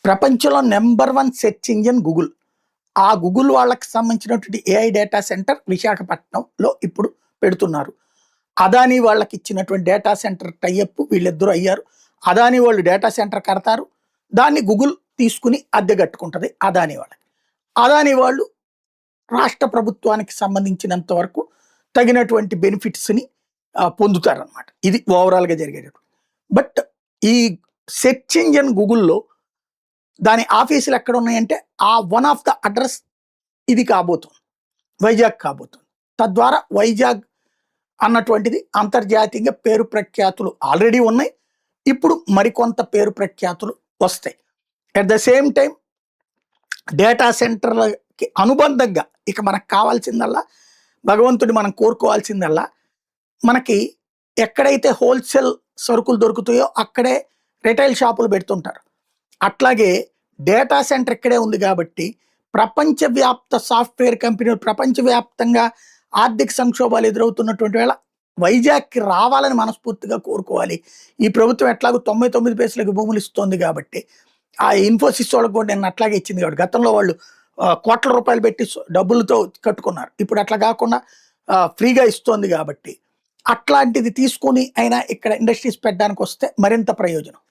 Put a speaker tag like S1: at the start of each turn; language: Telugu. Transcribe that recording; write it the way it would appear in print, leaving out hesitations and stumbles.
S1: ప్రపంచంలో నెంబర్ 1 సెర్చ్ ఇంజిన్ గూగుల్. ఆ గూగుల్ వాళ్ళకి సంబంధించినటువంటి ఏఐ డేటా సెంటర్ విశాఖపట్నంలో ఇప్పుడు పెడుతున్నారు. అదానీ వాళ్ళకి ఇచ్చినటువంటి డేటా సెంటర్ టైఅప్ వీళ్ళిద్దరూ అయ్యారు. అదానీ వాళ్ళు డేటా సెంటర్ కడతారు. దాన్ని గూగుల్ తీసుకుని అద్దె కట్టుకుంటది అదానీ వాళ్ళకి. అదానీ వాళ్ళు రాష్ట్ర ప్రభుత్వానికి సంబంధించినంత వరకు తగినటువంటి బెనిఫిట్స్ని పొందుతారనమాట. ఇది ఓవరాల్గా జరిగేటటువంటి. బట్ ఈ సెర్చ్ ఇంజిన్ గూగుల్లో దాని ఆఫీసులు ఎక్కడ ఉన్నాయంటే ఆ వన్ ఆఫ్ ద అడ్రస్ ఇది కాబోతుంది, వైజాగ్ కాబోతుంది. తద్వారా వైజాగ్ అన్నటువంటిది అంతర్జాతీయంగా పేరు ప్రఖ్యాతులు ఆల్రెడీ ఉన్నాయి. ఇప్పుడు మరికొంత పేరు ప్రఖ్యాతులు వస్తాయి. At the same time data సెంటర్లకి అనుబంధంగా ఇక మనకు కావాల్సిందల్లా, భగవంతుడి మనం కోరుకోవాల్సిందల్లా, మనకి ఎక్కడైతే హోల్సేల్ సరుకులు దొరుకుతాయో అక్కడే రిటైల్ షాపులు పెడుతుంటారు. అట్లాగే డేటా సెంటర్ ఇక్కడే ఉంది కాబట్టి ప్రపంచవ్యాప్త సాఫ్ట్వేర్ కంపెనీలు ప్రపంచవ్యాప్తంగా ఆర్థిక సంక్షోభాలు ఎదురవుతున్నటువంటి వేళ వైజాగ్కి రావాలని మనస్ఫూర్తిగా కోరుకోవాలి. ఈ ప్రభుత్వం ఎట్లాగో 99 పైసలకి భూములు ఇస్తోంది కాబట్టి, ఆ ఇన్ఫోసిస్ వాళ్ళకి కూడా నేను అట్లాగే ఇచ్చింది కాబట్టి, గతంలో వాళ్ళు కోట్ల రూపాయలు పెట్టి డబ్బులతో కట్టుకున్నారు. ఇప్పుడు అట్లా కాకుండా ఫ్రీగా ఇస్తోంది కాబట్టి అట్లాంటిది తీసుకొని అయినా ఇక్కడ ఇండస్ట్రీస్ పెట్టడానికి వస్తే మరింత ప్రయోజనం.